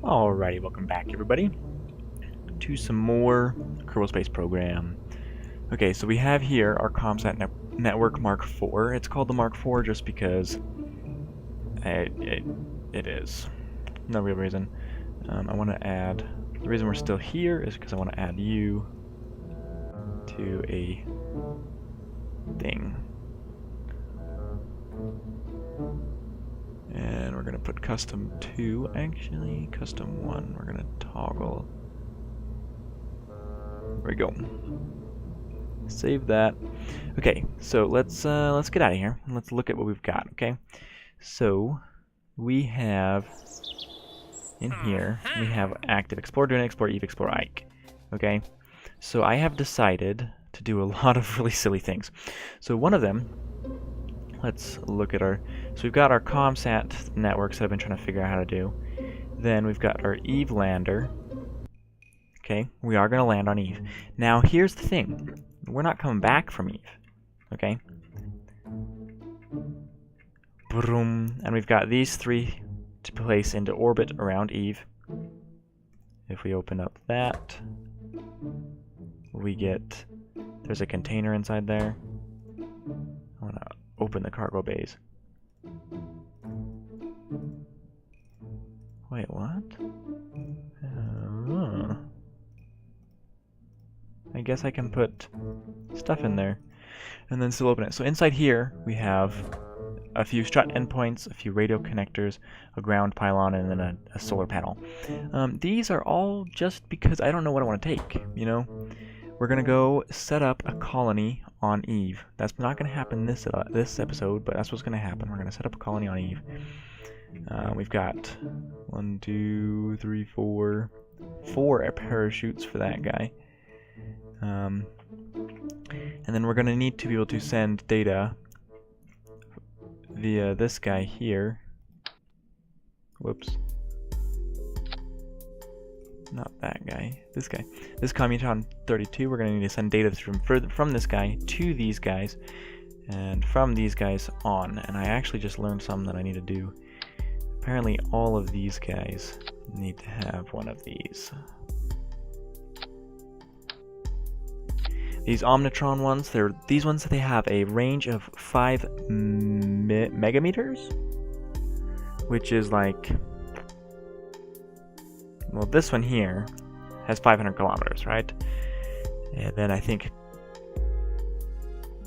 Alrighty, welcome back everybody to some more Kerbal Space Program. Okay, so we have here our ComSat Network Mark IV. It's called the Mark IV just because it is. No real reason. I want to add, the reason we're still here is because I want to add you to a thing. And we're going to put custom 2, actually, custom 1. We're going to toggle. There we go. Save that. Okay, so let's get out of here. Let's look at what we've got, okay? So, we have, in here, we have active Explore, Doing Explore, Eve, Explore, Ike. Okay? So I have decided to do a lot of really silly things. So one of them, let's look at our, so we've got our ComSat networks that I've been trying to figure out how to do. Then we've got our Eve lander. Okay, we are going to land on Eve. Now here's the thing, we're not coming back from Eve. Okay? Boom. And we've got these 3 to place into orbit around Eve. If we open up that, we get, there's a container inside there. I want to open the cargo bays. Wait, what? I guess I can put stuff in there and then still open it. So inside here we have a few strut endpoints, a few radio connectors, a ground pylon, and then a solar panel. These are all just because I don't know what I want to take, you know? We're going to go set up a colony on Eve. That's not going to happen this episode, but that's what's going to happen. We're going to set up a colony on Eve. We've got 1, 2, 3, 4 parachutes for that guy. And then we're going to need to be able to send data via this guy here. Whoops. Not that guy. This guy. This Commuton 32, we're going to need to send data from this guy to these guys, and from these guys on. And I actually just learned something that I need to do. Apparently all of these guys need to have one of these. These Omnitron ones, they're these ones that they have a range of 5 megameters, which is like, well, this one here has 500 kilometers, right? And then I think,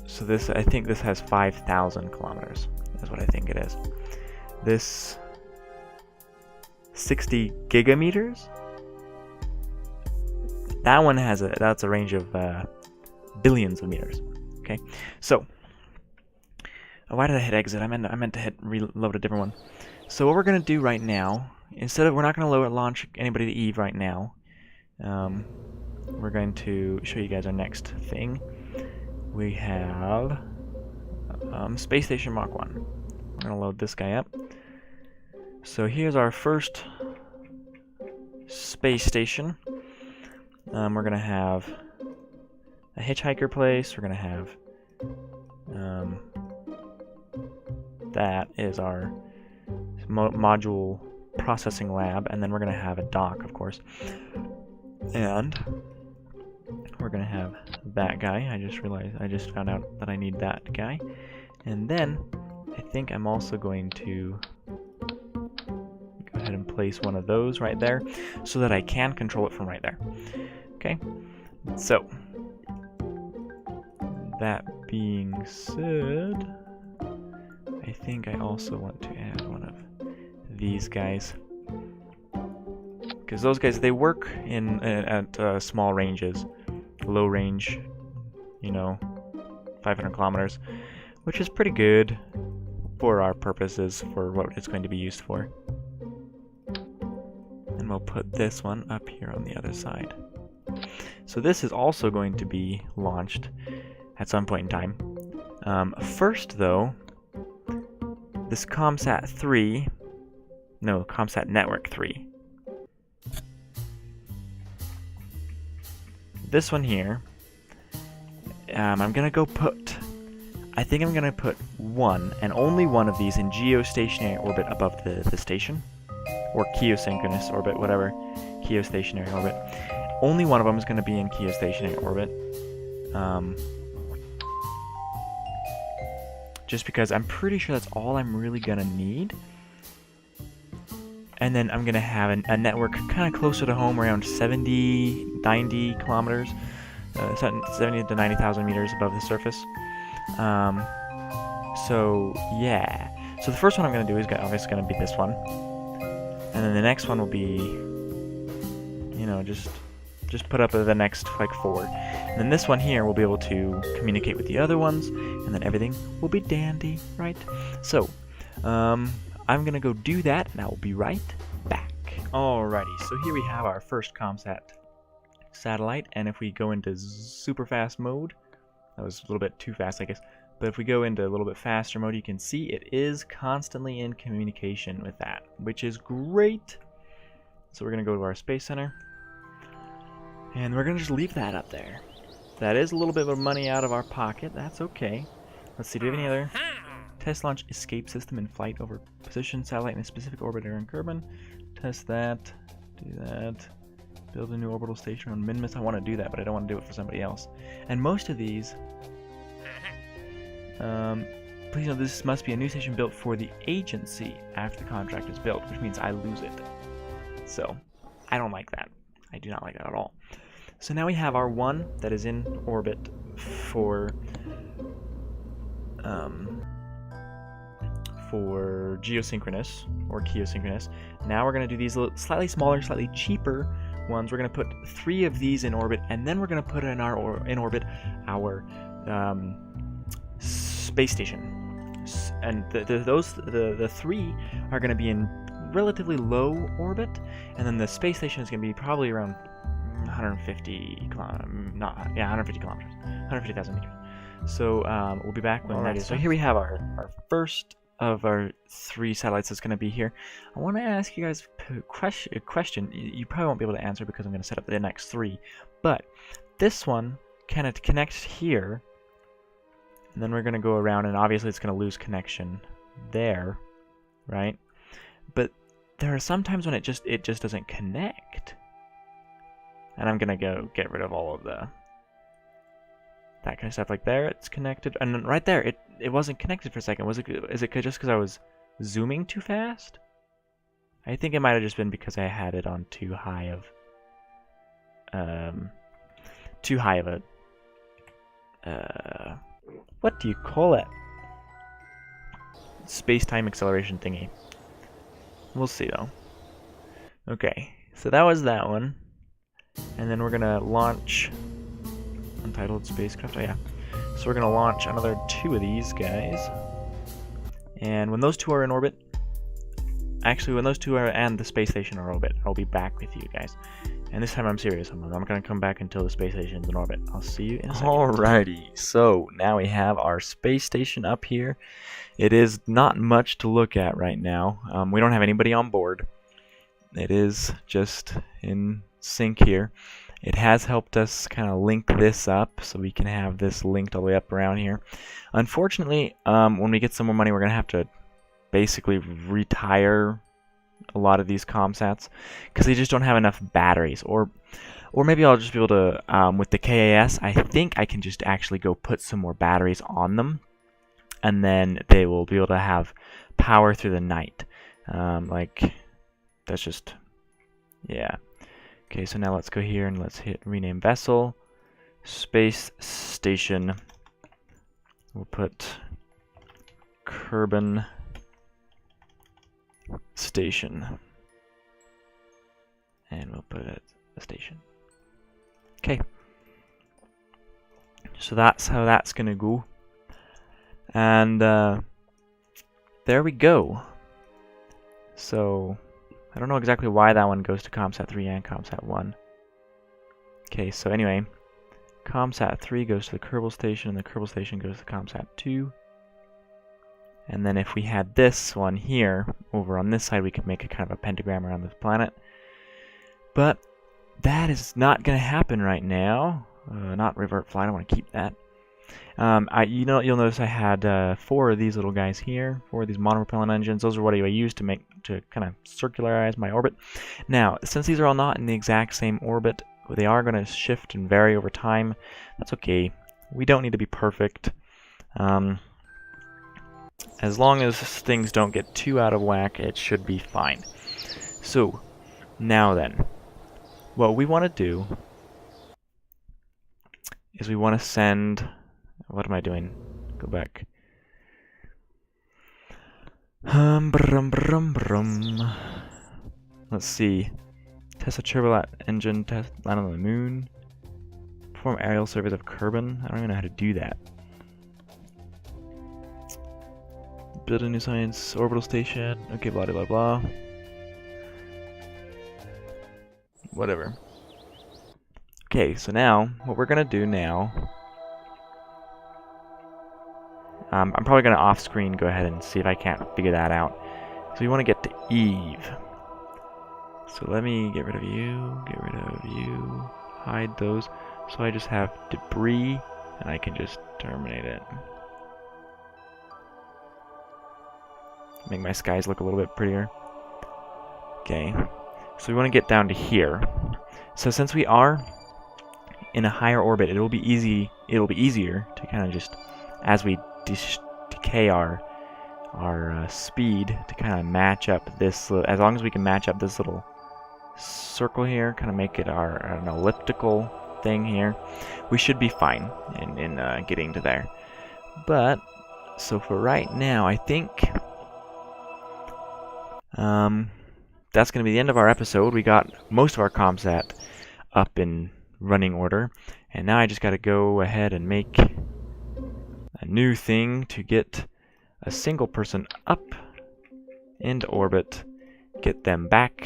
so this, I think this has 5,000 kilometers. That's what I think it is. This 60 gigameters. That one has that's a range of billions of meters. Okay, so why did I hit exit? I meant to hit reload a different one. So what we're gonna do right now, instead of, we're not gonna launch anybody to Eve right now. We're going to show you guys our next thing. We have Space Station Mach 1. We're gonna load this guy up. So here's our first space station. We're gonna have a hitchhiker place. We're gonna have that is our module processing lab, and then we're gonna have a dock, of course, and we're gonna have that guy. I just found out that I need that guy, and then I think I'm also going to go ahead and place one of those right there so that I can control it from right there. Okay, so that being said, I think I also want to add one of these guys, because those guys, they work at small ranges, low range, you know, 500 kilometers, which is pretty good for our purposes, for what it's going to be used for. And we'll put this one up here on the other side. So this is also going to be launched at some point in time. First though, this ComSat Network 3. This one here, I'm gonna go put, I think I'm gonna put one and only one of these in geostationary orbit above the station. or geosynchronous orbit, whatever, geostationary orbit. Only one of them is going to be in geostationary orbit. Just because I'm pretty sure that's all I'm really going to need. And then I'm going to have a network kind of closer to home, around 70, 90 kilometers, 70 to 90,000 meters above the surface. So, yeah. So the first one I'm going to do is obviously going to be this one. And then the next one will be, you know, just put up the next, like, 4. And then this one here will be able to communicate with the other ones, and then everything will be dandy, right? So, I'm going to go do that, and I will be right back. Alrighty, so here we have our first ComSat satellite, and if we go into super fast mode, that was a little bit too fast, I guess, but if we go into a little bit faster mode, you can see it is constantly in communication with that, which is great. So we're going to go to our Space Center, and we're going to just leave that up there. That is a little bit of money out of our pocket. That's okay. Let's see, do we have any other? Test launch escape system in flight over position satellite in a specific orbit around Kerbin. Test that. Do that. Build a new orbital station on Minmus. I want to do that, but I don't want to do it for somebody else. And most of these... please note this must be a new station built for the agency after the contract is built, which means I lose it. So, I don't like that. I do not like that at all. So now we have our one that is in orbit for geosynchronous or geosynchronous. Now we're going to do these slightly smaller, slightly cheaper ones. We're going to put 3 of these in orbit, and then we're going to put in orbit our space station. And the 3 are going to be in relatively low orbit, and then the space station is going to be probably around 150 kilometers, 150,000 meters. So we'll be back when that is. So here we have our first of our 3 satellites that's going to be here. I want to ask you guys a question. You probably won't be able to answer because I'm going to set up the next 3. But this one kind of connects here, and then we're going to go around, and obviously it's going to lose connection there, right? But there are some times when it just doesn't connect. And I'm going to go get rid of all of that kind of stuff. Like there, it's connected. And then right there, it wasn't connected for a second. Is it just because I was zooming too fast? I think it might have just been because I had it on too high of a what do you call it? Space-time acceleration thingy. We'll see though. Okay, so that was that one. And then we're gonna launch untitled spacecraft. Oh yeah. So we're gonna launch another 2 of these guys. And when those 2 are in orbit, actually when those 2 are and the space station are in orbit, I'll be back with you guys. And this time I'm serious. I'm not gonna come back until the space station's in orbit. I'll see you in a second. Alrighty. So now we have our space station up here. It is not much to look at right now. We don't have anybody on board. It is just in sync here. It has helped us kind of link this up so we can have this linked all the way up around here. Unfortunately, when we get some more money, we're going to have to basically retire a lot of these ComSats because they just don't have enough batteries. Or maybe I'll just be able to, with the KAS, I think I can just actually go put some more batteries on them, and then they will be able to have power through the night. Like, that's just, yeah. Okay, so now let's go here and let's hit rename vessel, space station. We'll put Kerbin station, and we'll put it a station. Okay, so that's how that's gonna go, and there we go. So I don't know exactly why that one goes to ComSat 3 and ComSat 1. Okay, so anyway, ComSat 3 goes to the Kerbal Station, and the Kerbal Station goes to ComSat 2. And then if we had this one here, over on this side, we could make a kind of a pentagram around the planet. But that is not going to happen right now. Not revert flight, I want to keep that. You'll notice I had 4 of these little guys here, 4 of these monopropellant engines. Those are what I use to kind of circularize my orbit. Now, since these are all not in the exact same orbit, they are going to shift and vary over time. That's okay. We don't need to be perfect. As long as things don't get too out of whack, it should be fine. So, now then, what we want to do is we want to send... What am I doing? Go back. Let's see. Test a turbolat engine, test land on the moon. Perform aerial surveys of Kerbin. I don't even know how to do that. Build a new science orbital station. Okay, blah blah blah. Whatever. Okay, so now what we're gonna do now. I'm probably gonna off-screen go ahead and see if I can't figure that out. So we want to get to Eve. So let me get rid of you, hide those. So I just have debris, and I can just terminate it. Make my skies look a little bit prettier. Okay, so we want to get down to here. So since we are in a higher orbit, it'll be easier to kind of just, as we decay our speed, to kind of match up this. As long as we can match up this little circle here, kind of make it an elliptical thing here, we should be fine in getting to there. But so for right now, I think that's going to be the end of our episode. We got most of our ComSat up in running order, and now I just got to go ahead and make a new thing to get a single person up into orbit, get them back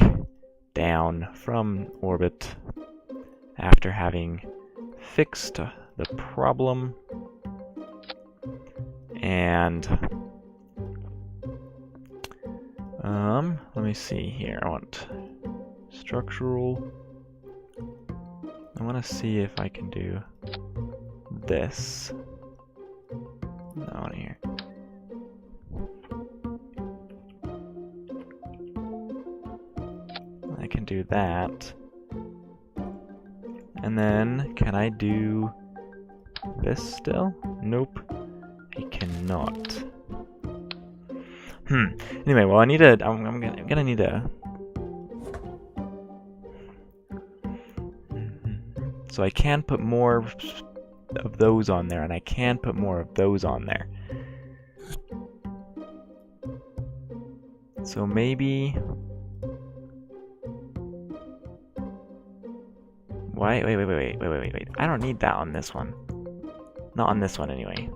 down from orbit after having fixed the problem. And let me see here. I want structural. I want to see if I can do this. No, I want to hear. I can do that. And then, can I do this still? Nope. I cannot. Anyway, well, I'm gonna need a. So I can put more of those on there, and I can put more of those on there. So maybe. Wait. I don't need that on this one. Not on this one, anyway.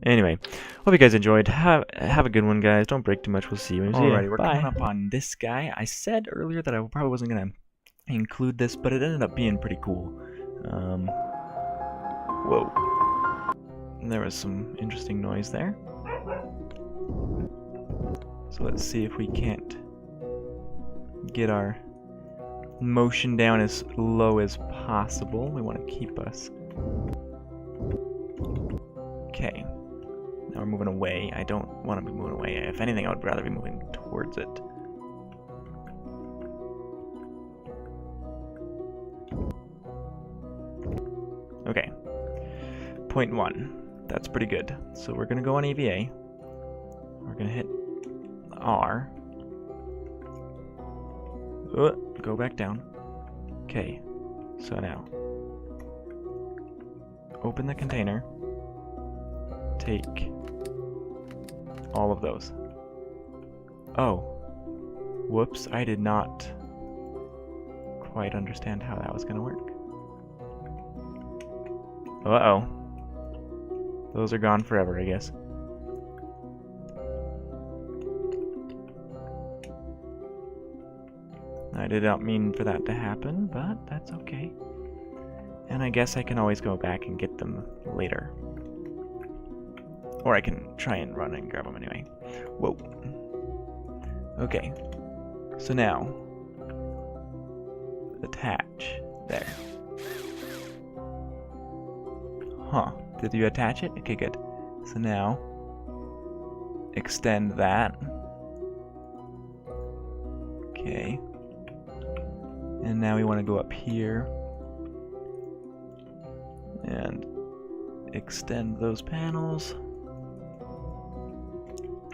Anyway, hope you guys enjoyed. Have a good one, guys. Don't break too much. We'll see you. Alrighty, we're coming up on this guy. I said earlier that I probably wasn't gonna include this, but it ended up being pretty cool. Whoa. There was some interesting noise there. So let's see if we can't get our motion down as low as possible. We want to keep us. Okay. Now we're moving away. I don't want to be moving away. If anything, I would rather be moving towards it. Okay. 0.1. That's pretty good. So we're going to go on EVA. We're going to hit R. Go back down. Okay. So now. Open the container. Take all of those. Oh. Whoops. I did not quite understand how that was going to work. Uh-oh. Those are gone forever, I guess. I did not mean for that to happen, but that's okay. And I guess I can always go back and get them later. Or I can try and run and grab them anyway. Whoa. Okay. So now, attach. There. Huh. Did you attach it? Okay, good. So now, extend that. Okay. And now we want to go up here and extend those panels.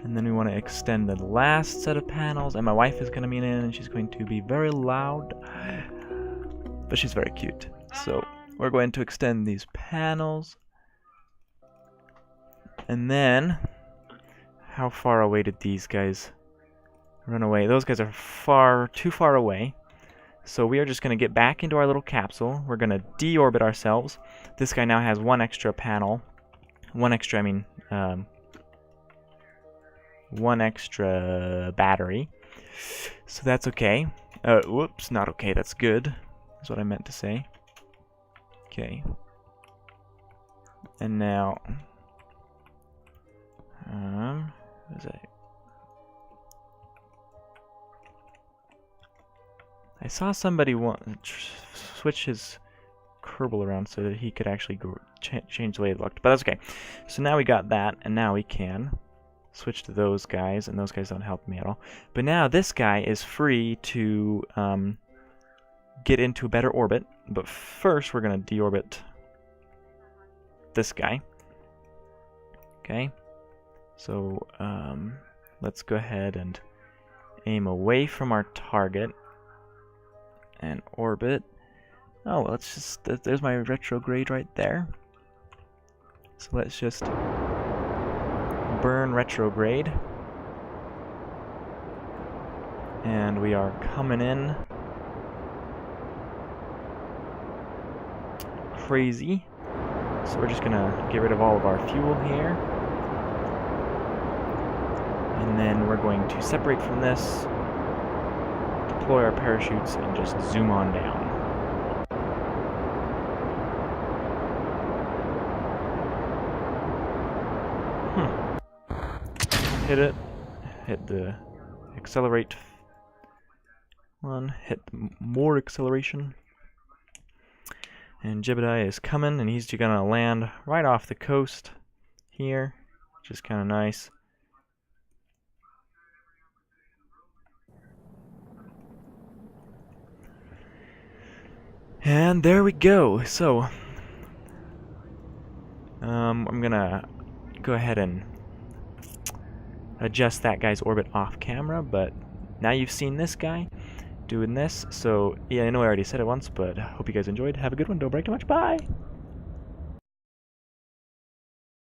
And then we want to extend the last set of panels. And my wife is going to be in and she's going to be very loud. But she's very cute. So we're going to extend these panels. And then, how far away did these guys run away? Those guys are too far away. So we are just going to get back into our little capsule. We're going to deorbit ourselves. This guy now has one extra panel. One extra battery. So that's okay. Whoops, not okay. That's good. That's what I meant to say. Okay. And now, what is it? I saw somebody switch his Kerbal around so that he could actually change the way it looked, but that's okay. So now we got that, and now we can switch to those guys, and those guys don't help me at all. But now this guy is free to get into a better orbit, but first we're going to deorbit this guy. Okay, so let's go ahead and aim away from our target and orbit. Oh, well, let's just, there's my retrograde right there. So let's just burn retrograde. And we are coming in crazy. So we're just gonna get rid of all of our fuel here. And then we're going to separate from this, deploy our parachutes, and just zoom on down. Hit it. Hit the accelerate one. Hit more acceleration. And Jebediah is coming, and he's gonna land right off the coast here, which is kind of nice. And there we go. So, I'm gonna go ahead and adjust that guy's orbit off camera, but now you've seen this guy doing this. So, yeah, I know I already said it once, but I hope you guys enjoyed. Have a good one. Don't break too much. Bye!